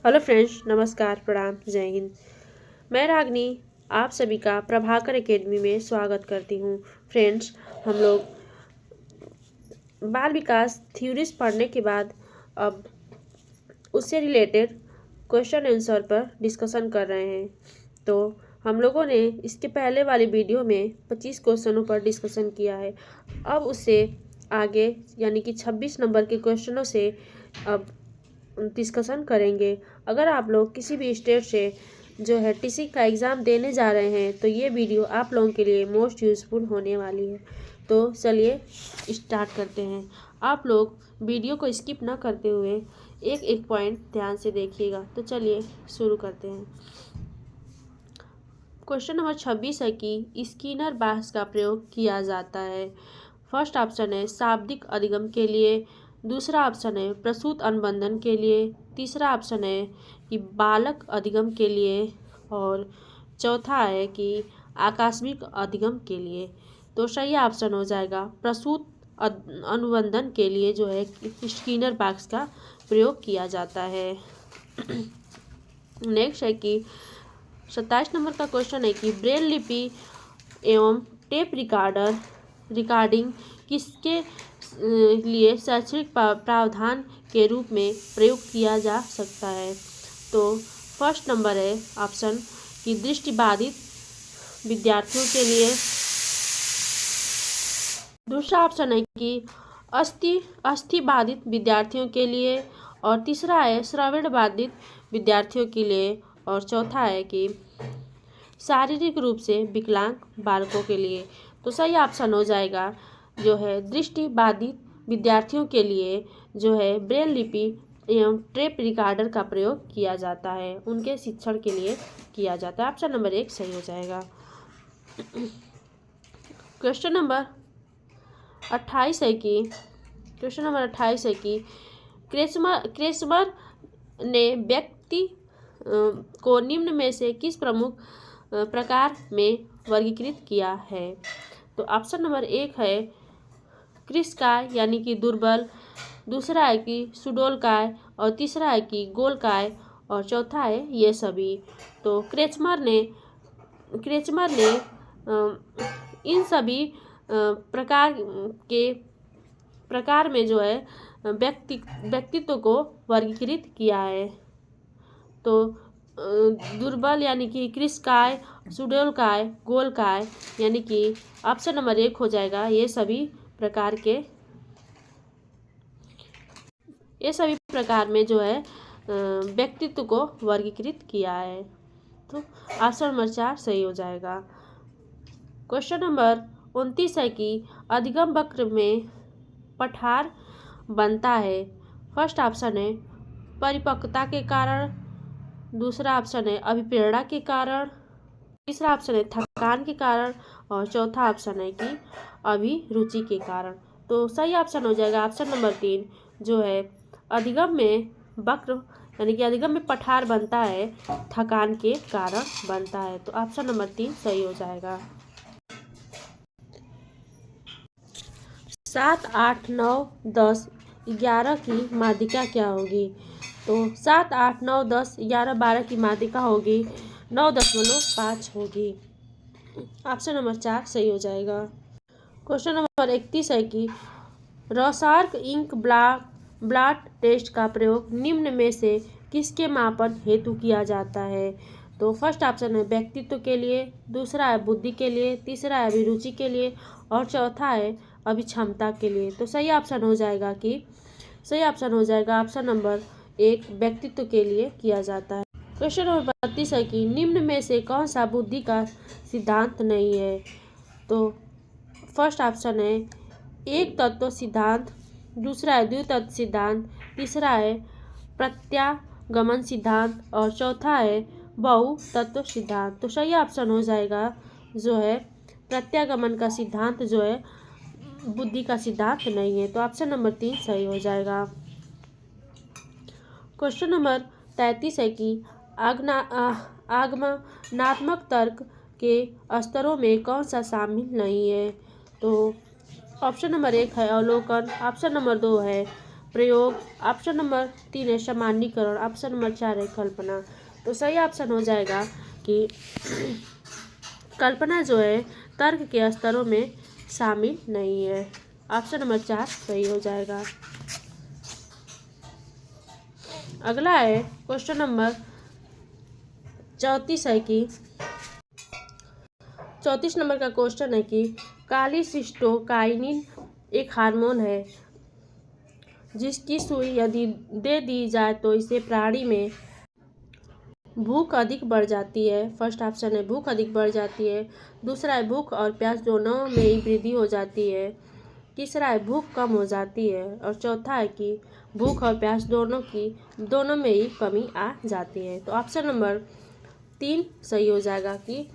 Hello friends, नमस्कार, प्रणाम, जय हिंद। मैं रागनी आप सभी का प्रभाकर एकेडमी में स्वागत करती हूँ। फ्रेंड्स, हम लोग बाल विकास थ्योरीज पढ़ने के बाद अब उससे रिलेटेड क्वेश्चन आंसर पर डिस्कशन कर रहे हैं। तो हम लोगों ने इसके पहले वाली वीडियो में 25 क्वेश्चनों पर डिस्कशन किया है। अब उससे आगे यानी कि 26 नंबर के क्वेश्चनों से अब डिस्कशन करेंगे। अगर आप लोग किसी भी स्टेट से जो है टीसी का एग्ज़ाम देने जा रहे हैं तो ये वीडियो आप लोगों के लिए मोस्ट यूज़फुल होने वाली है। तो चलिए स्टार्ट करते हैं। आप लोग वीडियो को स्किप ना करते हुए एक एक पॉइंट ध्यान से देखिएगा। तो चलिए शुरू करते हैं। क्वेश्चन नंबर 26 है कि स्किनर बॉक्स का प्रयोग किया जाता है। फर्स्ट ऑप्शन है शाब्दिक अधिगम के लिए, दूसरा ऑप्शन है प्रसूत अनुबंधन के लिए, तीसरा ऑप्शन है कि बालक अधिगम के लिए और चौथा है कि आकस्मिक अधिगम के लिए। तो सही ऑप्शन हो जाएगा प्रसूत अनुबंधन के लिए जो है स्किनर बॉक्स का प्रयोग किया जाता है। नेक्स्ट है कि 27 नंबर का क्वेश्चन है कि ब्रेल लिपि एवं टेप रिकॉर्डिंग किसके लिए शैक्षणिक प्रावधान के रूप में प्रयोग किया जा सकता है। तो फर्स्ट नंबर है ऑप्शन कि दृष्टिबाधित विद्यार्थियों के लिए, दूसरा ऑप्शन है कि अस्थि बाधित विद्यार्थियों के लिए, और तीसरा है श्रवण बाधित विद्यार्थियों के लिए, और चौथा है कि शारीरिक रूप से विकलांग बालकों के लिए। तो सही ऑप्शन हो जाएगा जो है दृष्टि बाधित विद्यार्थियों के लिए जो है ब्रेल लिपि एवं टेप रिकॉर्डर का प्रयोग किया जाता है, उनके शिक्षण के लिए किया जाता है। ऑप्शन नंबर 1 सही हो जाएगा। क्वेश्चन नंबर 28 है कि क्रेस्मर ने व्यक्ति को निम्न में से किस प्रमुख प्रकार में वर्गीकृत किया है। तो ऑप्शन नंबर 1 है कृशकाय यानी कि दुर्बल, दूसरा है कि सुडोलकाय, और तीसरा है कि गोलकाय, और चौथा है ये सभी। तो क्रेचमर ने इन सभी प्रकार में जो है व्यक्तित्व को वर्गीकृत किया है। तो दुर्बल यानी कि कृशकाय, सुडोलकाय, गोलकाय, यानी कि ऑप्शन नंबर 1 हो जाएगा ये सभी प्रकार में जो है व्यक्तित्व को वर्गीकृत किया है। तो ऑप्शन नंबर 4 सही हो जाएगा। क्वेश्चन नंबर 29 है कि अधिगम वक्र में पठार बनता है। फर्स्ट ऑप्शन है परिपक्वता के कारण, दूसरा ऑप्शन है अभिप्रेरणा के कारण, तीसरा ऑप्शन है थकान के कारण, और चौथा ऑप्शन है कि अभिरुचि के कारण। तो सही ऑप्शन हो जाएगा ऑप्शन नंबर 3 जो है अधिगम में वक्र यानी कि अधिगम में पठार बनता है थकान के कारण बनता है। तो ऑप्शन नंबर 3 सही हो जाएगा। 7, 8, 9, 10, 11 की माध्यिका क्या होगी। तो 7, 8, 9, 10, 11, 12 की माध्यिका होगी 9.5 होगी। ऑप्शन नंबर 4 सही हो जाएगा। क्वेश्चन नंबर 31 है कि रॉसार्क इंक ब्लड टेस्ट का प्रयोग निम्न में से किसके मापन हेतु किया जाता है। तो फर्स्ट ऑप्शन है व्यक्तित्व के लिए, दूसरा है बुद्धि के लिए, तीसरा है अभिरुचि के लिए, और चौथा है अभिक्षमता के लिए। तो सही ऑप्शन हो जाएगा ऑप्शन नंबर 1 व्यक्तित्व के लिए किया जाता है। क्वेश्चन नंबर 32 है कि निम्न में से कौन सा बुद्धि का सिद्धांत नहीं है। तो फर्स्ट ऑप्शन है एक तत्व सिद्धांत, दूसरा है द्वितत्व सिद्धांत, तीसरा है प्रत्यागमन सिद्धांत, और चौथा है बहु तत्व सिद्धांत। तो सही ऑप्शन हो जाएगा जो है प्रत्यागमन का सिद्धांत जो है बुद्धि का सिद्धांत नहीं है। तो ऑप्शन नंबर 3 सही हो जाएगा। क्वेश्चन नंबर 33 है कि आगमनात्मक तर्क के स्तरों में कौन सा शामिल नहीं है। तो ऑप्शन नंबर 1 है अवलोकन, ऑप्शन नंबर 2 है प्रयोग, ऑप्शन नंबर 3 है सामान्यीकरण, ऑप्शन नंबर 4 है कल्पना। तो सही ऑप्शन हो जाएगा कि कल्पना जो है तर्क के स्तरों में शामिल नहीं है। ऑप्शन नंबर 4 सही हो जाएगा। अगला है क्वेश्चन नंबर 34 है कि 34 नंबर का क्वेश्चन है कि कालीसिस्टोकाइनिन एक हार्मोन है जिसकी सुई यदि दे दी जाए तो इसे प्राणी में भूख अधिक बढ़ जाती है। फर्स्ट ऑप्शन है भूख अधिक बढ़ जाती है, दूसरा है भूख और प्यास दोनों में ही वृद्धि हो जाती है, तीसरा है भूख कम हो जाती है और चौथा है कि भूख और प्यास दोनों में ही कमी आ जाती है। तो ऑप्शन नंबर 3 सही हो जाएगा कि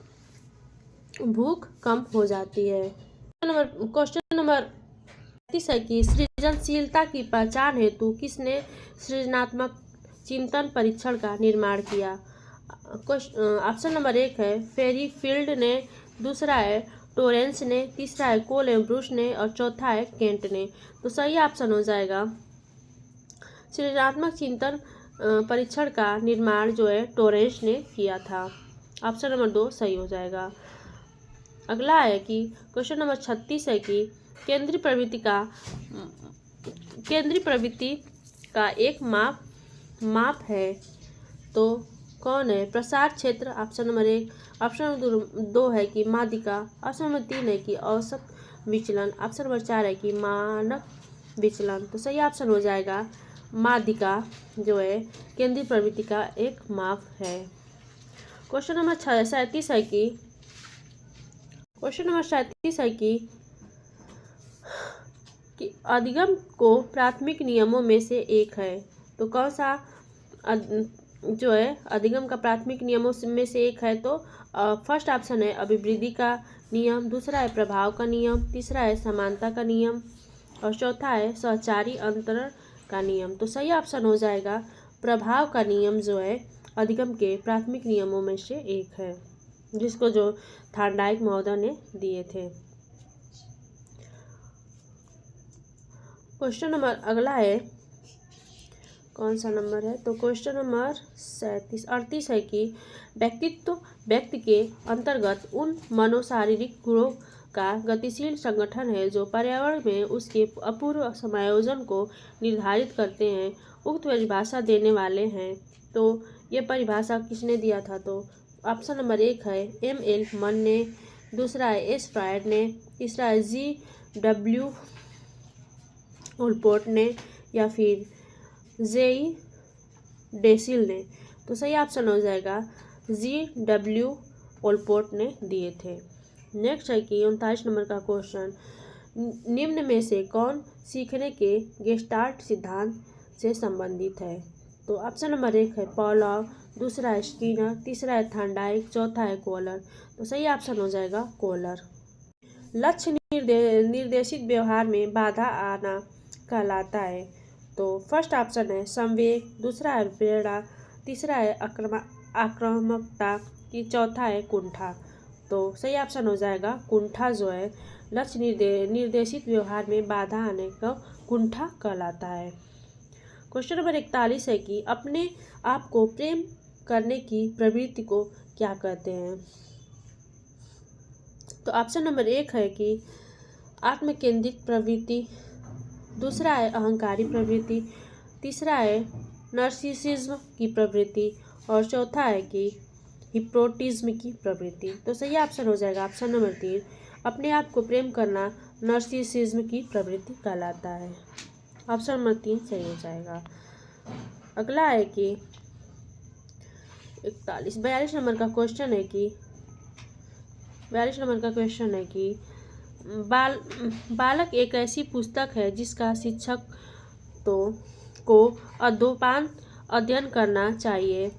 भूख कम हो जाती है। क्वेश्चन नंबर 35 है कि सृजनशीलता की पहचान हेतु किसने सृजनात्मक चिंतन परीक्षण का निर्माण किया। ऑप्शन नंबर 1 है फेरीफील्ड ने, दूसरा है टोरेंस ने, तीसरा है कोल एवं ब्रूस ने और चौथा है केंट ने। तो सही ऑप्शन हो जाएगा सृजनात्मक चिंतन परीक्षण का निर्माण जो है टोरेंस ने किया था। ऑप्शन नंबर 2 सही हो जाएगा। अगला है कि क्वेश्चन नंबर 36 है कि केंद्रीय प्रवृत्ति का एक माप है तो कौन है। प्रसार क्षेत्र ऑप्शन नंबर 1, ऑप्शन नंबर 2 है कि माध्यिका, ऑप्शन नंबर 3 है कि औसत विचलन, ऑप्शन नंबर 4 है कि मानक विचलन। तो सही ऑप्शन हो जाएगा माध्यिका जो है केंद्रीय प्रवृत्ति का एक माप है। क्वेश्चन नंबर 37 है कि अधिगम को प्राथमिक नियमों में से एक है। तो कौन सा जो है अधिगम का प्राथमिक नियमों में से एक है। तो फर्स्ट ऑप्शन है अभिवृद्धि का नियम, दूसरा है प्रभाव का नियम, तीसरा है समानता का नियम और चौथा है सहचारी अंतरण का नियम। तो सही ऑप्शन हो जाएगा प्रभाव का नियम जो है अधिगम के प्राथमिक नियमों में से एक है, जिसको जो थार्नडाइक महोदय ने दिए थे। क्वेश्चन नंबर अगला है कौन सा नंबर है। तो क्वेश्चन नंबर 38 है कि व्यक्तित्व व्यक्ति के अंतर्गत उन मनोशारीरिक गुणों का गतिशील संगठन है जो पर्यावरण में उसके अपूर्व समायोजन को निर्धारित करते हैं। उक्त परिभाषा देने वाले हैं। तो ये परिभाषा किसने दिया था। तो ऑप्शन नंबर 1 है M.L. मन ने, दूसरा है S. फ्रायड ने, तीसरा है G.W. ओलपोर्ट ने या फिर J.E. डेसिल ने। तो सही ऑप्शन हो जाएगा G.W. ओलपोर्ट ने दिए थे। नेक्स्ट है कि 39 नंबर का क्वेश्चन, निम्न में से कौन सीखने के गेस्टाल्ट सिद्धांत से संबंधित है। तो ऑप्शन नंबर 1 है पॉलॉव, दूसरा है स्किनर, तीसरा है थार्नडाइक, चौथा है कोलर। तो सही ऑप्शन हो जाएगा कोलर। लक्ष्य निर्देशित व्यवहार में बाधा आना कहलाता है। तो फर्स्ट ऑप्शन है संवेग, दूसरा है प्रेरणा, तीसरा है आक्रामकता, चौथा है कुंठा। तो सही ऑप्शन हो जाएगा कुंठा जो है लक्ष्य निर्देशित व्यवहार में बाधा आने का कुंठा कहलाता है। क्वेश्चन नंबर 41 है कि अपने आप को प्रेम करने की प्रवृत्ति को क्या कहते हैं। तो ऑप्शन नंबर 1 है कि आत्मकेंद्रित प्रवृत्ति, दूसरा है अहंकारी प्रवृत्ति, तीसरा है नर्सिसिज्म की प्रवृत्ति और चौथा है कि हिप्नोटिज्म की प्रवृत्ति। तो सही ऑप्शन हो जाएगा ऑप्शन नंबर 3, अपने आप को प्रेम करना नर्सिसिज्म की प्रवृत्ति कहलाता है। ऑप्शन नंबर 3 सही हो जाएगा। अगला है कि 42 नंबर का क्वेश्चन है कि 42 नंबर का क्वेश्चन है कि बालक एक ऐसी पुस्तक है जिसका शिक्षक को अध्योपान अध्ययन करना चाहिए।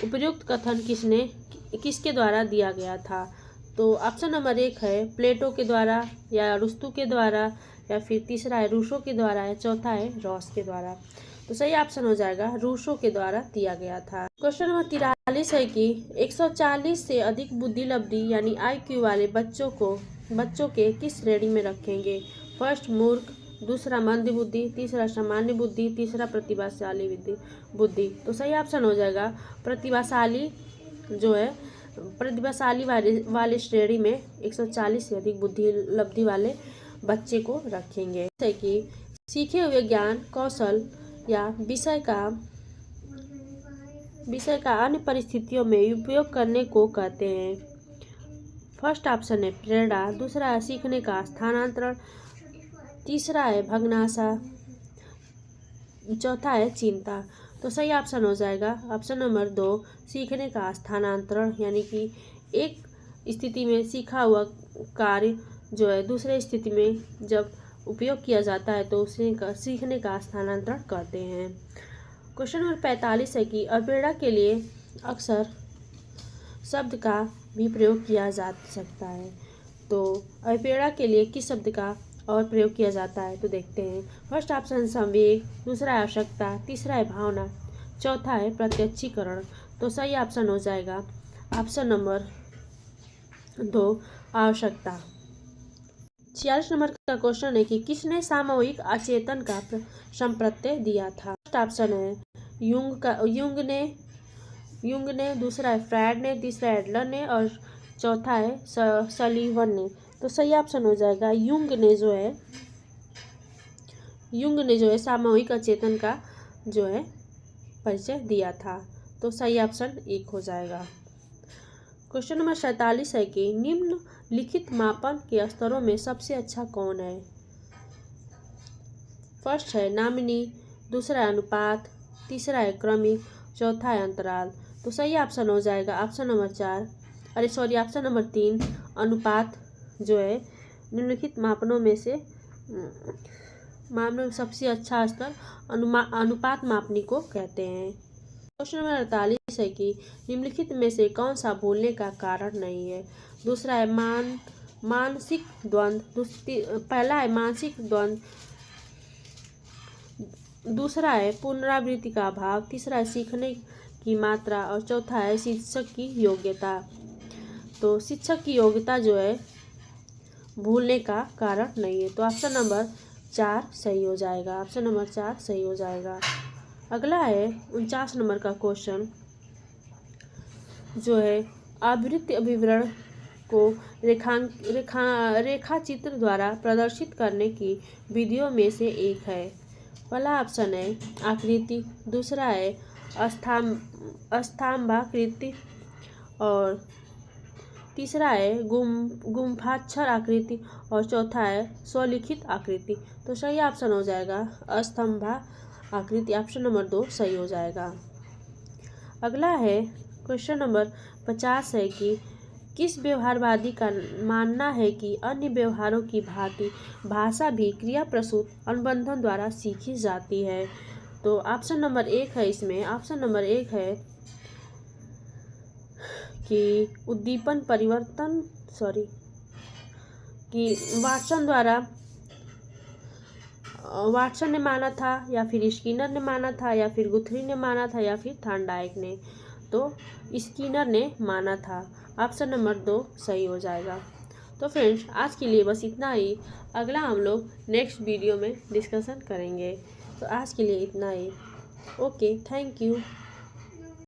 उपयुक्त कथन किसके द्वारा दिया गया था। तो ऑप्शन नंबर 1 है प्लेटो के द्वारा या अरिस्टो के द्वारा या फिर तीसरा है रूसो के द्वारा या चौथा है रॉस के द्वारा। तो सही ऑप्शन हो जाएगा रूसो के द्वारा दिया गया था। क्वेश्चन नंबर 43 है कि 140 से अधिक बुद्धि लब्धि यानी IQ वाले बच्चों के किस श्रेणी में रखेंगे। फर्स्ट मूर्ख, दूसरा मंद बुद्धि, तीसरा सामान्य बुद्धि, तीसरा प्रतिभाशाली बुद्धि। तो सही ऑप्शन हो जाएगा प्रतिभाशाली जो है प्रतिभाशाली वाले श्रेणी में 140 से अधिक बुद्धि लब्धि वाले बच्चे को रखेंगे। जैसे कि सीखे हुए ज्ञान कौशल या विषय का अन्य परिस्थितियों में उपयोग करने को कहते हैं। फर्स्ट ऑप्शन है प्रेरणा, दूसरा है सीखने का स्थानांतरण, तीसरा है भग्नाशा, चौथा है चिंता। तो सही ऑप्शन हो जाएगा ऑप्शन नंबर 2 सीखने का स्थानांतरण, यानी कि एक स्थिति में सीखा हुआ कार्य जो है दूसरे स्थिति में जब उपयोग किया जाता है तो उसे सीखने का स्थानांतरण कहते हैं। क्वेश्चन नंबर 45 है कि अप्रेरणा के लिए अक्सर शब्द का भी प्रयोग किया जा सकता है। तो अप्रेरणा के लिए किस शब्द का और प्रयोग किया जाता है तो देखते हैं। फर्स्ट ऑप्शन संवेग, दूसरा है आवश्यकता, तीसरा है भावना, चौथा है प्रत्यक्षीकरण। तो सही ऑप्शन हो जाएगा ऑप्शन नंबर 2 आवश्यकता। 46 नंबर का क्वेश्चन है कि किसने सामूहिक अचेतन का संप्रत्यय दिया था। फर्स्ट ऑप्शन है युंग ने, दूसरा है फ्रायड ने, तीसरा है एडलर ने और चौथा है सलीवन ने। तो सही ऑप्शन हो जाएगा युंग ने जो है सामूहिक अचेतन का जो है परिचय दिया था। तो सही ऑप्शन 1 हो जाएगा। क्वेश्चन नंबर 47 है कि निम्नलिखित मापन के स्तरों में सबसे अच्छा कौन है। फर्स्ट है नामिनी, दूसरा है अनुपात, तीसरा है क्रमिक, चौथा है अंतराल। तो सही ऑप्शन हो जाएगा ऑप्शन नंबर 3 अनुपात जो है निम्नलिखित मापनों में सबसे अच्छा स्तर अनुपात मापनी को कहते हैं। क्वेश्चन नंबर 48 है कि निम्नलिखित में से कौन सा बोलने का कारण नहीं है। दूसरा है मानसिक द्वंद्व, पहला है मानसिक द्वंद्व, दूसरा है पुनरावृत्ति का अभाव, तीसरा है सीखने की मात्रा और चौथा है शिक्षक की योग्यता। तो शिक्षक की योग्यता जो है भूलने का कारण नहीं है। तो ऑप्शन नंबर 4 सही हो जाएगा। ऑप्शन नंबर 4 सही हो जाएगा। अगला है 49 नंबर का क्वेश्चन जो है आवृत्ति विवरण को रेखा चित्र द्वारा प्रदर्शित करने की विधियों में से एक है। पहला ऑप्शन है आकृति, दूसरा है स्तंभाकृति और तीसरा है गुम्फाक्षर आकृति और चौथा है स्वलिखित आकृति। तो सही ऑप्शन हो जाएगा स्तंभा आकृति। ऑप्शन नंबर 2 सही हो जाएगा। अगला है क्वेश्चन नंबर 50 है कि किस व्यवहारवादी का मानना है कि अन्य व्यवहारों की भांति भाषा भी क्रिया प्रसूत अनुबंधन द्वारा सीखी जाती है। तो ऑप्शन नंबर 1 है इसमें ऑप्शन नंबर 1 है कि उद्दीपन परिवर्तन कि वाटसन ने माना था या फिर स्किनर ने माना था या फिर गुथरी ने माना था या फिर थॉर्नडाइक ने। तो स्किनर ने माना था। ऑप्शन नंबर 2 सही हो जाएगा। तो फ्रेंड्स आज के लिए बस इतना ही। अगला हम लोग नेक्स्ट वीडियो में डिस्कशन करेंगे। तो आज के लिए इतना ही। Okay, thank you.